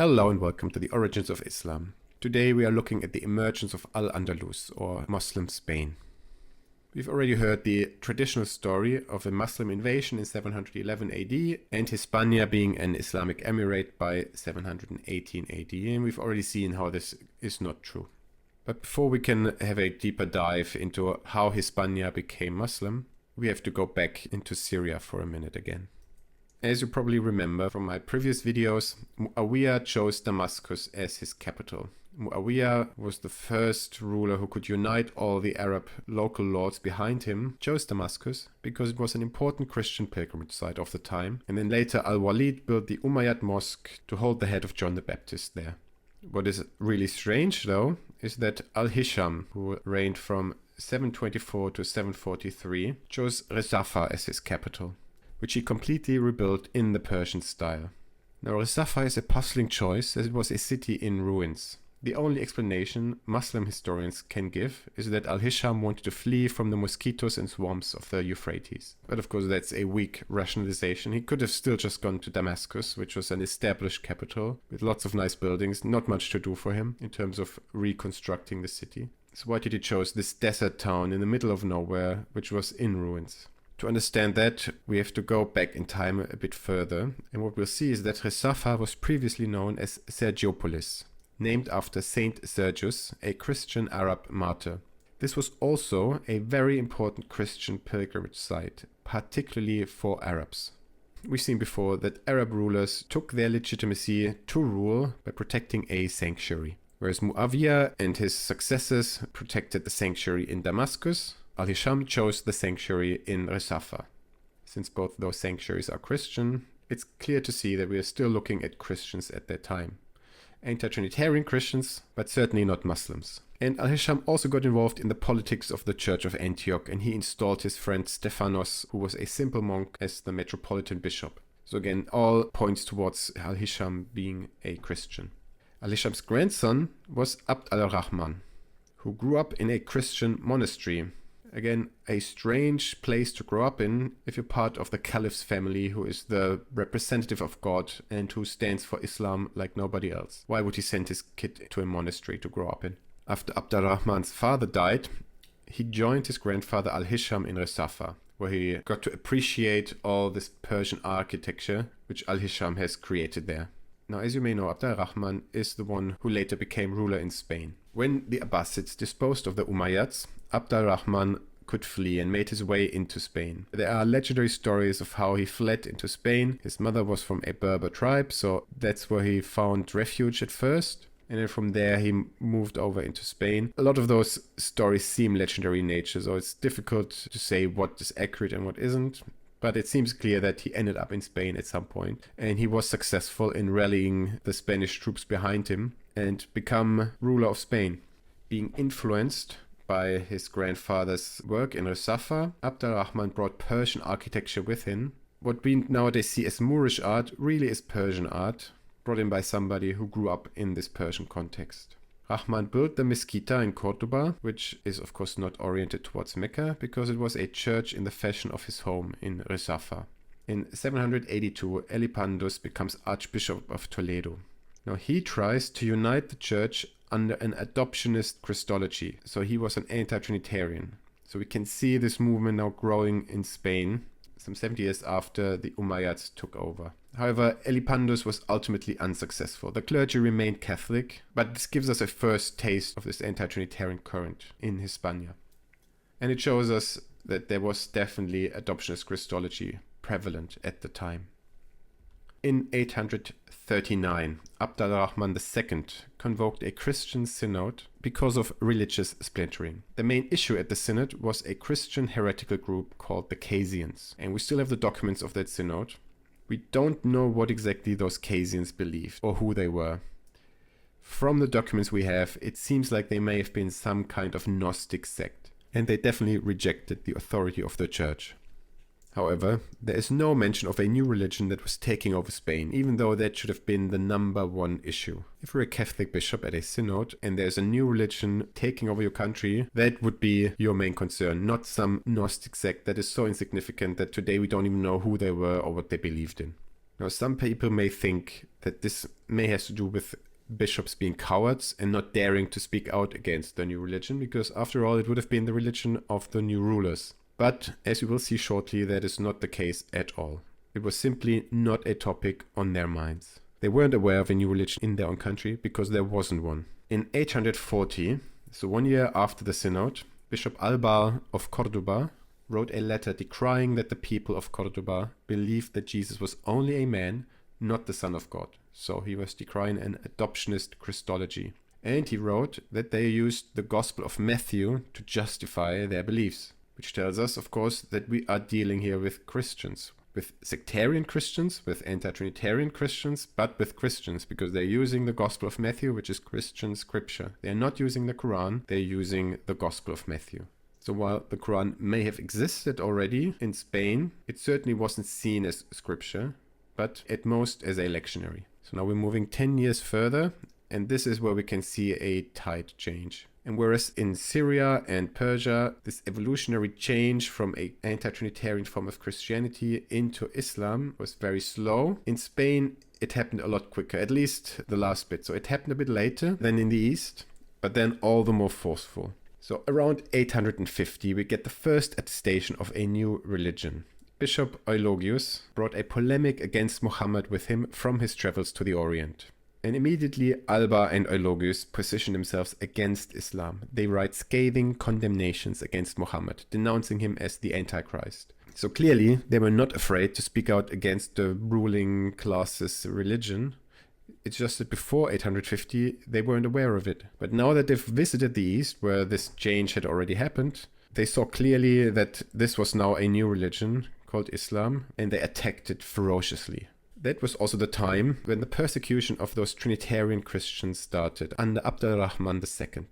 Hello and welcome to the Origins of Islam. Today we are looking at the emergence of Al-Andalus, or Muslim Spain. We've already heard the traditional story of a Muslim invasion in 711 AD and Hispania being an Islamic emirate by 718 AD, and we've already seen how this is not true. But before we can have a deeper dive into how Hispania became Muslim, we have to go back into Syria for a minute again. As you probably remember from my previous videos, Muayyad chose Damascus as his capital. Muayyad was the first ruler who could unite all the Arab local lords behind him, chose Damascus because it was an important Christian pilgrimage site of the time, and then later Al-Walid built the Umayyad mosque to hold the head of John the Baptist there. What is really strange though is that Al-Hisham, who reigned from 724 to 743, chose Resafa as his capital, which he completely rebuilt in the Persian style. Now Resafa is a puzzling choice as it was a city in ruins. The only explanation Muslim historians can give is that Al-Hisham wanted to flee from the mosquitoes and swamps of the Euphrates. But of course that's a weak rationalization. He could have still just gone to Damascus, which was an established capital with lots of nice buildings, not much to do for him in terms of reconstructing the city. So why did he choose this desert town in the middle of nowhere, which was in ruins? To understand that, we have to go back in time a bit further, and what we'll see is that Resafa was previously known as Sergiopolis, named after Saint Sergius, a Christian Arab martyr. This was also a very important Christian pilgrimage site, particularly for Arabs. We've seen before that Arab rulers took their legitimacy to rule by protecting a sanctuary, whereas Muawiyah and his successors protected the sanctuary in Damascus. Al-Hisham chose the sanctuary in Resafa. Since both those sanctuaries are Christian, it's clear to see that we are still looking at Christians at that time. Anti-Trinitarian Christians, but certainly not Muslims. And Al-Hisham also got involved in the politics of the Church of Antioch, and he installed his friend Stephanos, who was a simple monk, as the metropolitan bishop. So again, all points towards Al-Hisham being a Christian. Al-Hisham's grandson was Abd al-Rahman, who grew up in a Christian monastery. Again, a strange place to grow up in if you're part of the Caliph's family, who is the representative of God and who stands for Islam like nobody else. Why would he send his kid to a monastery to grow up in? After Abd al-Rahman's father died, he joined his grandfather Al-Hisham in Resafa, where he got to appreciate all this Persian architecture which Al-Hisham has created there. Now, as you may know, Abd al-Rahman is the one who later became ruler in Spain. When the Abbasids disposed of the Umayyads, Abd al-Rahman could flee and made his way into Spain. There are legendary stories of how he fled into Spain. His mother was from a Berber tribe, so that's where he found refuge at first. And then from there he moved over into Spain. A lot of those stories seem legendary in nature, so it's difficult to say what is accurate and what isn't. But it seems clear that he ended up in Spain at some point, and he was successful in rallying the Spanish troops behind him and become ruler of Spain. Being influenced by his grandfather's work in Resafa, Abd al-Rahman brought Persian architecture with him. What we nowadays see as Moorish art really is Persian art, brought in by somebody who grew up in this Persian context. Rahman built the Mezquita in Cordoba, which is of course not oriented towards Mecca, because it was a church in the fashion of his home in Resafa. In 782, Elipandus becomes Archbishop of Toledo. Now he tries to unite the church under an adoptionist christology, so he was an anti-Trinitarian. So we can see this movement now growing in Spain, some 70 years after the Umayyads took over. However, Elipandus was ultimately unsuccessful. The clergy remained Catholic, but this gives us a first taste of this anti-Trinitarian current in Hispania. And it shows us that there was definitely adoptionist Christology prevalent at the time. In 839, Abd al-Rahman II convoked a Christian synod because of religious splintering. The main issue at the synod was a Christian heretical group called the Casians, and we still have the documents of that synod. We don't know what exactly those Casians believed or who they were. From the documents we have, it seems like they may have been some kind of Gnostic sect, and they definitely rejected the authority of the church. However, there is no mention of a new religion that was taking over Spain, even though that should have been the number one issue. If you're a Catholic bishop at a synod and there's a new religion taking over your country, that would be your main concern, not some Gnostic sect that is so insignificant that today we don't even know who they were or what they believed in. Now, some people may think that this may have to do with bishops being cowards and not daring to speak out against the new religion, because after all, it would have been the religion of the new rulers. But as we will see shortly, that is not the case at all. It was simply not a topic on their minds. They weren't aware of a new religion in their own country because there wasn't one. In 840, so 1 year after the synod, Bishop Alvar of Cordoba wrote a letter decrying that the people of Cordoba believed that Jesus was only a man, not the Son of God. So he was decrying an adoptionist Christology. And he wrote that they used the Gospel of Matthew to justify their beliefs, which tells us, of course, that we are dealing here with Christians, with sectarian Christians, with anti-Trinitarian Christians, but with Christians, because they're using the Gospel of Matthew, which is Christian scripture. They're not using the Quran, they're using the Gospel of Matthew. So while the Quran may have existed already in Spain, it certainly wasn't seen as scripture, but at most as a lectionary. So now we're moving 10 years further, and this is where we can see a tide change. And whereas in Syria and Persia, this evolutionary change from an anti-Trinitarian form of Christianity into Islam was very slow, in Spain it happened a lot quicker, at least the last bit. So it happened a bit later than in the East, but then all the more forceful. So around 850, we get the first attestation of a new religion. Bishop Eulogius brought a polemic against Muhammad with him from his travels to the Orient. And immediately Alvar and Eulogius position themselves against Islam. They write scathing condemnations against Muhammad, denouncing him as the Antichrist. So clearly, they were not afraid to speak out against the ruling class's religion. It's just that before 850, they weren't aware of it. But now that they've visited the East, where this change had already happened, they saw clearly that this was now a new religion called Islam, and they attacked it ferociously. That was also the time when the persecution of those Trinitarian Christians started under Abd al-Rahman II.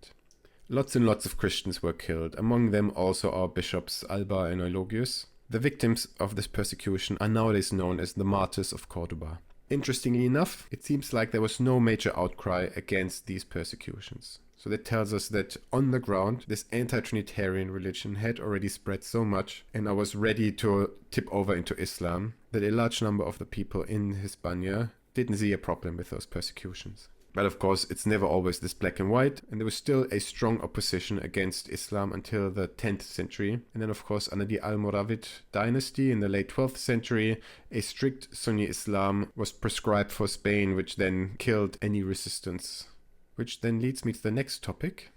Lots and lots of Christians were killed, among them also our bishops Alvar and Eulogius. The victims of this persecution are nowadays known as the Martyrs of Cordoba. Interestingly enough, it seems like there was no major outcry against these persecutions. So that tells us that on the ground, this anti-Trinitarian religion had already spread so much and I was ready to tip over into Islam, that a large number of the people in Hispania didn't see a problem with those persecutions. But of course, it's never always this black and white, and there was still a strong opposition against Islam until the 10th century. And then of course, under the Almoravid dynasty in the late 12th century, a strict Sunni Islam was prescribed for Spain, which then killed any resistance. Which then leads me to the next topic,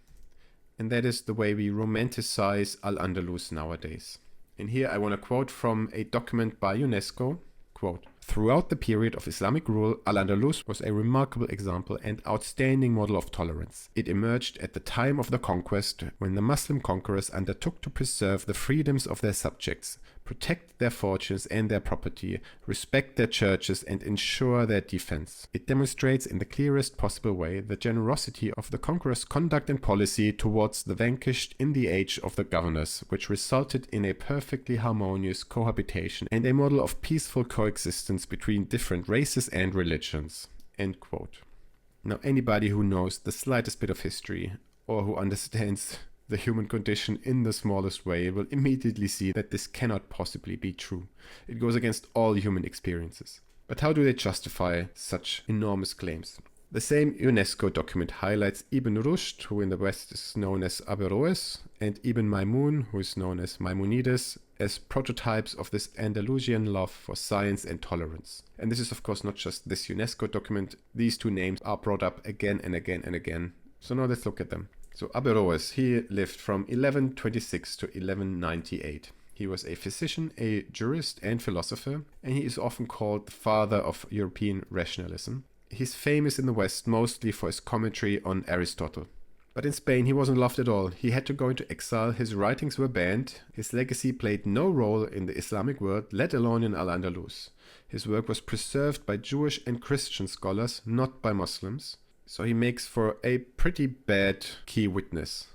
and that is the way we romanticize Al-Andalus nowadays. And here I want to quote from a document by UNESCO, quote, "Throughout the period of Islamic rule, Al-Andalus was a remarkable example and outstanding model of tolerance. It emerged at the time of the conquest, when the Muslim conquerors undertook to preserve the freedoms of their subjects, protect their fortunes and their property, respect their churches, and ensure their defense. It demonstrates in the clearest possible way the generosity of the conqueror's conduct and policy towards the vanquished in the age of the governors, which resulted in a perfectly harmonious cohabitation and a model of peaceful coexistence between different races and religions." End quote. Now, anybody who knows the slightest bit of history or who understands the human condition in the smallest way will immediately see that this cannot possibly be true. It goes against all human experiences. But how do they justify such enormous claims? The same UNESCO document highlights Ibn Rushd, who in the West is known as Averroes, and Ibn Maymun, who is known as Maimonides, as prototypes of this Andalusian love for science and tolerance. And this is of course not just this UNESCO document. These two names are brought up again and again and again. So now let's look at them. So Averroes, he lived from 1126 to 1198. He was a physician, a jurist and philosopher, and he is often called the father of European rationalism. He's famous in the West mostly for his commentary on Aristotle. But in Spain he wasn't loved at all. He had to go into exile, his writings were banned, his legacy played no role in the Islamic world, let alone in Al-Andalus. His work was preserved by Jewish and Christian scholars, not by Muslims. So he makes for a pretty bad key witness.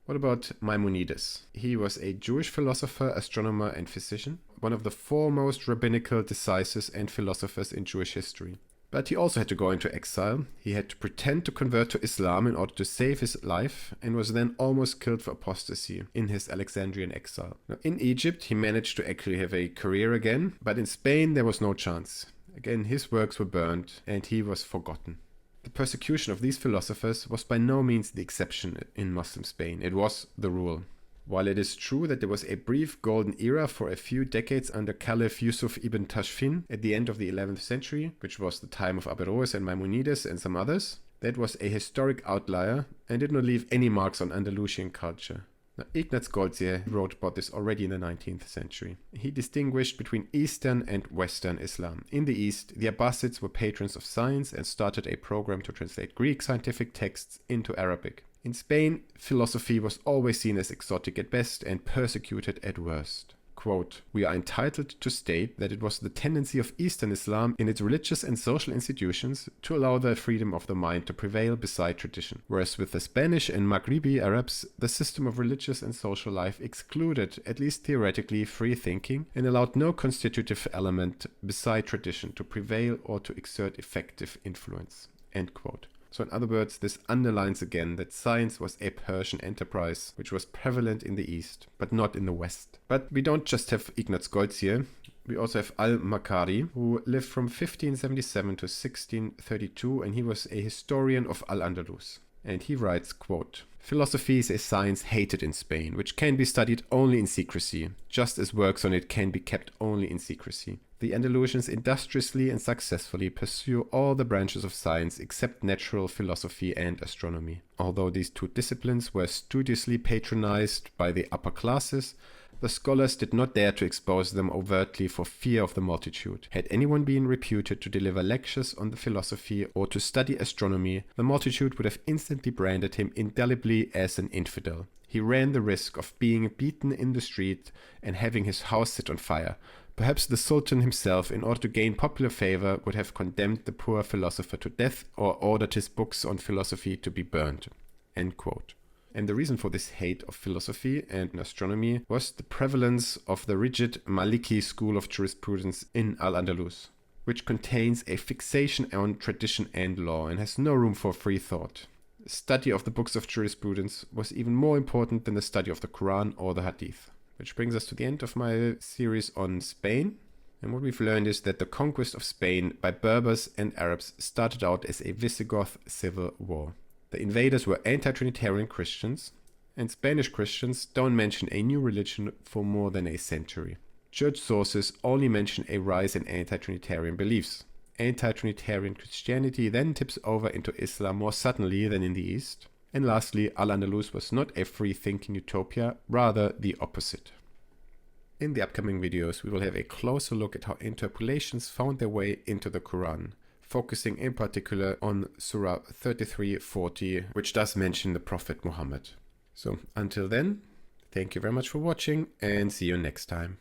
What about Maimonides? He was a Jewish philosopher, astronomer and physician, one of the foremost rabbinical decisors and philosophers in Jewish history. But he also had to go into exile. He had to pretend to convert to Islam in order to save his life and was then almost killed for apostasy in his Alexandrian exile. Now, in Egypt, he managed to actually have a career again, but in Spain there was no chance. Again, his works were burned and he was forgotten. The persecution of these philosophers was by no means the exception in Muslim Spain. It was the rule. While it is true that there was a brief golden era for a few decades under Caliph Yusuf ibn Tashfin at the end of the 11th century, which was the time of Averroes and Maimonides and some others, that was a historic outlier and did not leave any marks on Andalusian culture. Now, Ignaz Goldziher wrote about this already in the 19th century. He distinguished between Eastern and Western Islam. In the East, the Abbasids were patrons of science and started a program to translate Greek scientific texts into Arabic. In Spain, philosophy was always seen as exotic at best and persecuted at worst. Quote, "We are entitled to state that it was the tendency of Eastern Islam in its religious and social institutions to allow the freedom of the mind to prevail beside tradition, whereas with the Spanish and Maghribi Arabs, the system of religious and social life excluded, at least theoretically, free thinking and allowed no constitutive element beside tradition to prevail or to exert effective influence." End quote. So in other words, this underlines again that science was a Persian enterprise, which was prevalent in the East, but not in the West. But we don't just have Ignaz Goldziher, we also have Al-Muqqadî, who lived from 1577 to 1632, and he was a historian of Al-Andalus. And he writes, quote, "Philosophy is a science hated in Spain, which can be studied only in secrecy, just as works on it can be kept only in secrecy. The Andalusians industriously and successfully pursue all the branches of science except natural philosophy and astronomy. Although these two disciplines were studiously patronized by the upper classes, the scholars did not dare to expose them overtly for fear of the multitude. Had anyone been reputed to deliver lectures on the philosophy or to study astronomy, the multitude would have instantly branded him indelibly as an infidel. He ran the risk of being beaten in the street and having his house set on fire. Perhaps the Sultan himself, in order to gain popular favor, would have condemned the poor philosopher to death or ordered his books on philosophy to be burned." End quote. And the reason for this hate of philosophy and astronomy was the prevalence of the rigid Maliki school of jurisprudence in Al-Andalus, which contains a fixation on tradition and law and has no room for free thought. Study of the books of jurisprudence was even more important than the study of the Quran or the Hadith. Which brings us to the end of my series on Spain. And what we've learned is that the conquest of Spain by Berbers and Arabs started out as a Visigoth civil war. The invaders were anti-Trinitarian Christians, and Spanish Christians don't mention a new religion for more than a century. Church sources only mention a rise in anti-Trinitarian beliefs. Anti-Trinitarian Christianity then tips over into Islam more suddenly than in the East. And lastly, Al-Andalus was not a free-thinking utopia, rather the opposite. In the upcoming videos, we will have a closer look at how interpolations found their way into the Quran, focusing in particular on Surah 33:40, which does mention the Prophet Muhammad. So until then, thank you very much for watching and see you next time.